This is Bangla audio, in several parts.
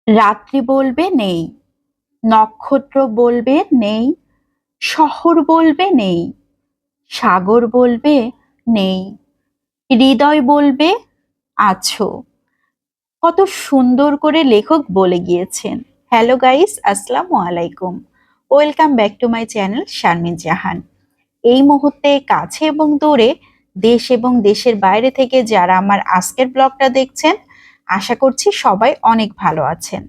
রাত্রি বলবে নেই, নক্ষত্র বলবে নেই, শহর বলবে নেই, সাগর বলবে নেই, হৃদয় বলবে আছো। কত সুন্দর করে লেখক বলে গিয়েছেন। হ্যালো গাইস, আসসালামু আলাইকুম। Welcome back to my channel Sharmin Jahan. এই মুহূর্তে কাছে এবং দূরে, দেশ এবং দেশের বাইরে থেকে যারা আমার আজকের ব্লগটা দেখছেন, আশা করছি সবাই অনেক ভালো আছেন।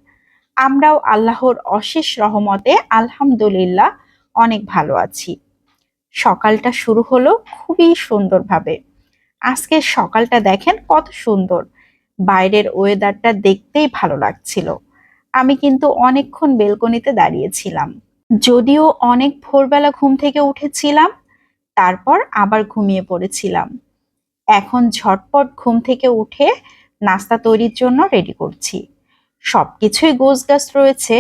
আমরাও আল্লাহর অশেষ রহমতে আলহামদুলিল্লাহ অনেক ভালো আছি। সকালটা শুরু হলো খুবই সুন্দরভাবে। আজকের সকালটা দেখেন কত সুন্দর। বাইরের ওয়েদারটা দেখতেই ভালো লাগছিল। আমি কিন্তু অনেকক্ষণ বেলকনিতে দাঁড়িয়েছিলাম। যদিও অনেক ভোরবেলা ঘুম থেকে উঠেছিলাম, তারপর আবার ঘুমিয়ে পড়েছিলাম। এখন ঝটপট ঘুম থেকে উঠে নাস্তা তৈরির জন্য রেডি করছি। সবকিছুই গোছগাছ রয়েছে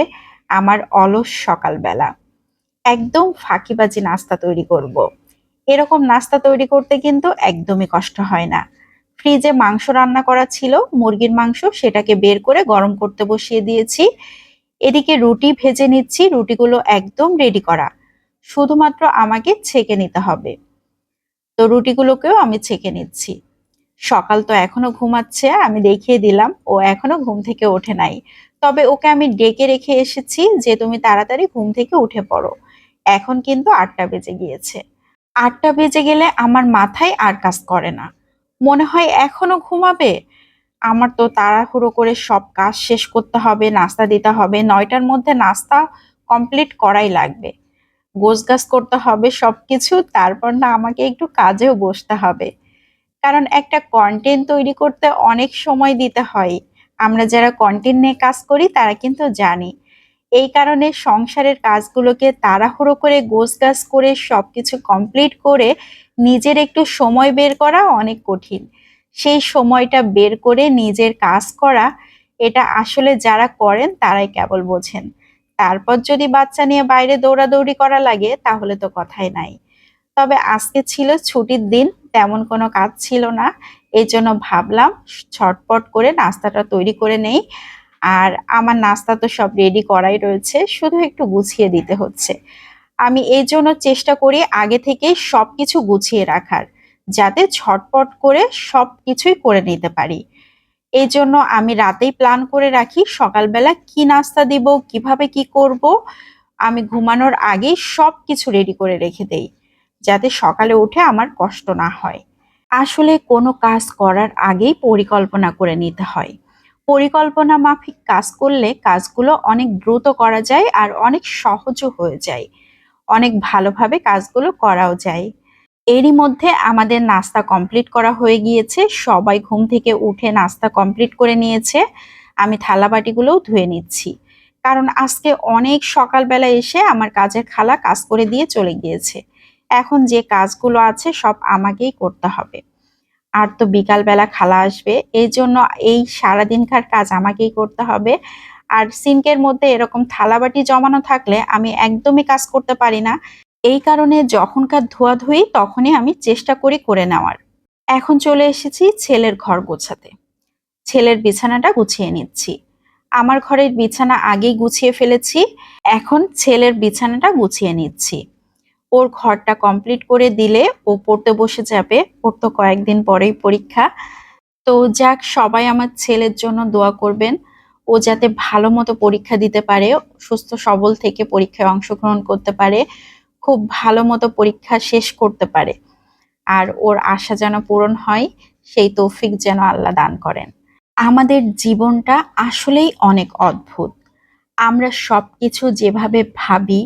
আমার অলস সকালবেলা। একদম ফাঁকিবাজি নাস্তা তৈরি করব। এরকম নাস্তা তৈরি করতে কিন্তু একদমই কষ্ট হয় না। ফ্রিজে মাংস রান্না করা ছিল, মুরগির মাংস, সেটাকে বের করে গরম করতে বসিয়ে দিয়েছি। এদিকে রুটি ভেজে নিচ্ছি, রুটিগুলো একদম রেডি করা, শুধুমাত্র আমাকে ছেঁকে নিতে হবে। তো রুটিগুলোকেও আমি ছেঁকে নিচ্ছি। সকাল তো এখনো ঘুমাচ্ছে, আমি দেখিয়ে দিলাম ও এখনো ঘুম থেকে ওঠে নাই। তবে ওকে আমি ডেকে রেখে এসেছি যে তুমি তাড়াতাড়ি ঘুম থেকে উঠে পড়ো। এখন কিন্তু ৮টা বেজে গিয়েছে। ৮টা বেজে গেলে আমার মাথায় আর কাজ করে না, মনে হয় এখনো ঘুমাবে। আমার তো তাড়াহুড়ো করে সব কাজ শেষ করতে হবে, নাস্তা দিতে হবে, ৯টার মধ্যে নাস্তা কমপ্লিট করাই লাগবে। গোছগাছ করতে হবে সবকিছু, তারপর না আমাকে একটু কাজেও বসতে হবে। কারণ একটা কন্টেন্ট তৈরি করতে অনেক সময় দিতে হয়। আমরা যারা কন্টেন্ট নিয়ে কাজ করি তারা কিন্তু জানি। এই কারণে সংসারের কাজগুলোকে তাড়াহুড়ো করে গোছগাছ করে সবকিছু কমপ্লিট করে নিজের একটু সময় বের করা অনেক কঠিন। সেই সময়টা বের করে নিজের কাজ করা, এটা আসলে যারা করেন তারাই কেবল বোঝেন। তারপর যদি বাচ্চা নিয়ে বাইরে দৌড়াদৌড়ি করা লাগে তাহলে তো কথাই নাই। তবে আজকে ছিল ছুটির দিন, তেমন কোনো কাজ ছিল না। এই জন্য ভাবলাম ঝটপট করে নাস্তাটা তৈরি করে নেই। আর আমার নাস্তা তো সব রেডি করাই রয়েছে, শুধু একটু গুছিয়ে দিতে হচ্ছে। আমি এই জন্য চেষ্টা করি আগে থেকেই সবকিছু গুছিয়ে রাখার, যাতে ঝটপট করে সবকিছুই করে নিতে পারি। এই জন্য আমি রাতেই প্ল্যান করে রাখি সকালবেলা কি নাস্তা দিব, কিভাবে কি করব। আমি ঘুমানোর আগেই সবকিছু রেডি করে রেখে দেই, যাতে সকালে উঠে আমার কষ্ট না হয়। আসলে কোনো কাজ করার আগেই পরিকল্পনা করে নিতে হয়। পরিকল্পনা মাফিক কাজ করলে কাজগুলো অনেক দ্রুত করা যায় আর অনেক সহজও হয়ে যায়। অনেক ভালোভাবে কাজগুলো করাও যায়। এরই মধ্যে আমাদের নাস্তা কমপ্লিট করা হয়ে গিয়েছে। সবাই ঘুম থেকে উঠে নাস্তা কমপ্লিট করে নিয়েছে। আমি থালাবাটিগুলোও ধুয়ে নিচ্ছি। কারণ আজকে অনেক সকালবেলা এসে আমার কাজের খালা কাজ করে দিয়ে চলে গিয়েছে। এখন যে কাজগুলো আছে সব আমাকেই করতে হবে। আর তো বিকালবেলা খালা আসবে, এই জন্য এই সারাদিনকার কাজ আমাকেই করতে হবে। আর সিঙ্কের মধ্যে এরকম থালাবাটি জমানো থাকলে আমি একদমই কাজ করতে পারি না। এই কারণে যখনকার ধোয়াধুয়ি তখনই আমি চেষ্টা করি করে নেওয়ার। এখন চলে এসেছি ছেলের ঘর গোছাতে। ছেলের বিছানাটা গুছিয়ে নিচ্ছি। আমার ঘরের বিছানা আগেই গুছিয়ে ফেলেছি, এখন ছেলের বিছানাটা গুছিয়ে নিচ্ছি। ওর ঘরটা কমপ্লিট করে দিলে ও পড়তে বসে যাবে। ওর তো কয়েকদিন পরেই পরীক্ষা। তো যাক, সবাই আমার ছেলের জন্য দোয়া করবেন। ও যাতে ভালো মতো পরীক্ষা দিতে পারে, সুস্থ সবল থেকে পরীক্ষায় অংশগ্রহণ করতে পারে, খুব ভালো মতো পরীক্ষা শেষ করতে পারে। আর ওর আশা যেন পূরণ হয়, সেই তৌফিক যেন আল্লাহ দান করেন। আমাদের জীবনটা আসলেই অনেক অদ্ভুত। আমরা সবকিছু যেভাবে ভাবি,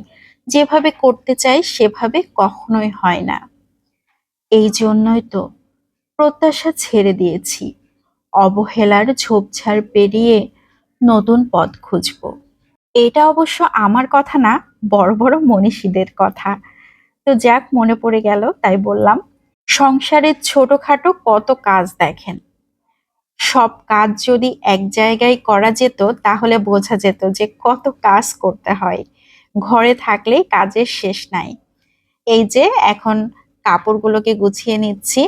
যেভাবে করতে চাই সেভাবে কখনোই হয় না। এই জন্যই তো প্রত্যাশা ছেড়ে দিয়েছি, অবহেলার ঝোপঝাড় পেরিয়ে নতুন পথ খুঁজব। এটা অবশ্য আমার কথা না, বড় বড় মনীষীদের কথা। তো যাক, মনে পড়ে গেল তাই বললাম। সংসারের ছোটখাটো কত কাজ দেখেন, সব কাজ যদি এক জায়গায় করা যেত তাহলে বোঝা যেত যে কত কাজ করতে হয়। ঘরে থাকলেই কাজের শেষ নাই। এই যে এখন কাপড়গুলোকে গুছিয়ে নিচ্ছি।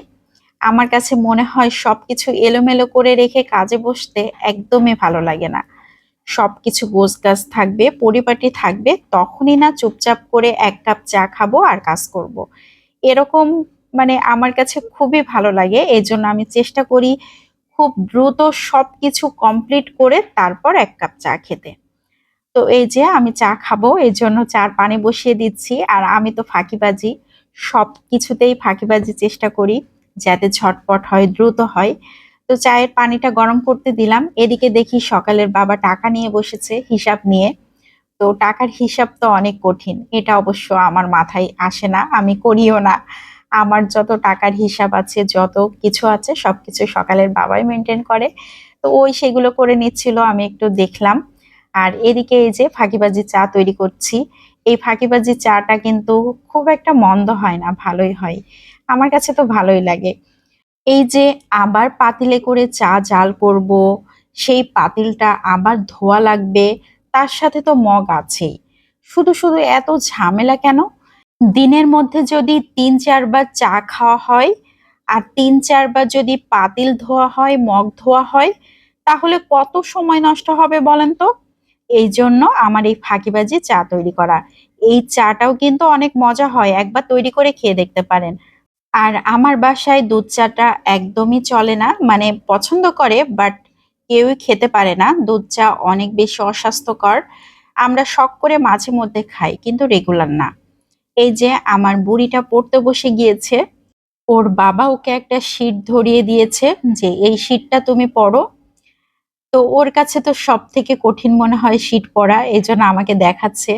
আমার কাছে মনে হয় সবকিছু এলোমেলো করে রেখে কাজে বসতে একদমই ভালো লাগে না। সবকিছু গোছগাছ থাকবে, পরিপাটি থাকবে, তখনই না চুপচাপ করে ১ কাপ চা খাবো আর কাজ করব। এরকম মানে আমার কাছে খুবই ভালো লাগে। এজন্য আমি চেষ্টা করি খুব দ্রুত সবকিছু কমপ্লিট করে তারপর ১ কাপ চা খেতে। তো এই যে আমি চা খাবো, এজন্য চার পানি বসিয়ে দিচ্ছি। আর আমি তো ফাঁকিবাজি, সবকিছুতেই ফাঁকিবাজি চেষ্টা করি যাতে ঝটপট হয়, দ্রুত হয়। তো চায়ের পানিটা গরম করতে দিলাম। এদিকে দেখি সকালের বাবা টাকা নিয়ে বসেছে হিসাব নিয়ে। তো টাকার হিসাব তো অনেক কঠিন। এটা অবশ্য আমার মাথায় আসে না, আমি করিও না। আমার যত টাকার হিসাব আছে, যত কিছু আছে সবকিছু সকালের বাবাই মেইনটেইন করে। তো ওই সেগুলো করে নিচ্ছিল, আমি একটু দেখলাম। আর এদিকে এই যে ফাঁকিবাজি চা তৈরি করছি। এই ফাঁকিবাজি চাটা কিন্তু খুব একটা মন্দ হয় না, ভালোই হয়। আমার কাছে তো ভালোই লাগে। এই যে আবার পাতিলে করে চা জাল করব, সেই পাতিলটা আবার ধোয়া লাগবে, তার সাথে তো মগ আছেই। শুধু শুধু এত ঝামেলা কেন? দিনের মধ্যে যদি ৩-৪ বার চা খাওয়া হয় আর ৩-৪ বার যদি পাতিল ধোয়া হয়, মগ ধোয়া হয়, তাহলে কত সময় নষ্ট হবে বলেন তো? এই জন্য আমার এই ফাঁকিবাজি চা তৈরি করা। এই চাটাও কিন্তু অনেক মজা হয়, একবার তৈরি করে খেয়ে দেখতে পারেন। আর আমার বাসায় দুধ চাটা একদমই চলে না, মানে পছন্দ করে বাট কেউই খেতে পারে না। দুধ চা অনেক বেশি অস্বাস্থ্যকর। আমরা শখ করে মাঝে মধ্যে খাই, কিন্তু রেগুলার না। এই যে আমার বুড়িটা পড়তে বসে গিয়েছে, ওর বাবা ওকে একটা শীট ধরিয়ে দিয়েছে যে এই শীটটা তুমি পড়ো। তো ওর কাছে তো সব থেকে কঠিন মনে হয় শীট পড়া, এজন্য আমাকে দেখাচ্ছে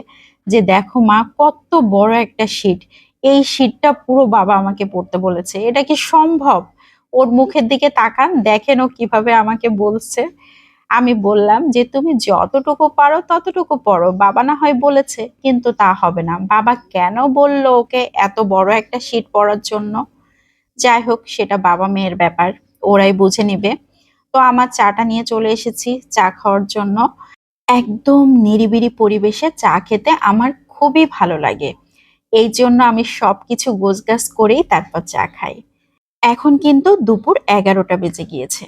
যে দেখো মা কত বড় একটা শীট, এই শীটটা পুরো বাবা আমাকে পড়তে বলেছে, এটা কি সম্ভব? ওর মুখের দিকে তাকান, দেখেন ও কিভাবে আমাকে বলছে। আমি বললাম যে তুমি যতটুকু পারো ততটুকু পড়ো, বাবা না হয় বলেছে, কিন্তু তা হবে না। বাবা কেন বললো ওকে এত বড় একটা শীট পড়ার জন্য? যাই হোক, সেটা বাবা মেয়ের ব্যাপার, ওরাই বুঝে নিবে। তো আমার চাটা নিয়ে চলে এসেছি চা খাওয়ার জন্য। একদম নিরিবিলি পরিবেশে চা খেতে আমার খুবই ভালো লাগে। এই জন্য আমি সবকিছু গোছগাছ করেই তারপর চা খাই। এখন কিন্তু দুপুর ১১টা বেজে গিয়েছে।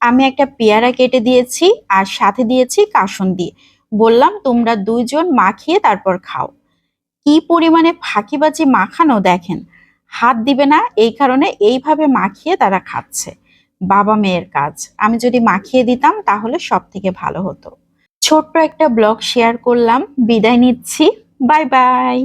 আমি একটা পেয়ারা কেটে দিয়েছি আর সাথে দিয়েছি কাসুন্দি। বললাম তোমরা ২ জন মাখিয়ে তারপর খাও। কি পরিমাণে ফাঁকিবাজি মাখানো দেখেন। হাত দিবে না এই কারণে এইভাবে মাখিয়ে তারা খাচ্ছে। বাবা মেয়ের কাজ। আমি যদি মাখিয়ে দিতাম তাহলে সবথেকে ভালো হতো। ছোট্ট একটা ব্লগ শেয়ার করলাম। বিদায় নিচ্ছি। Bye bye.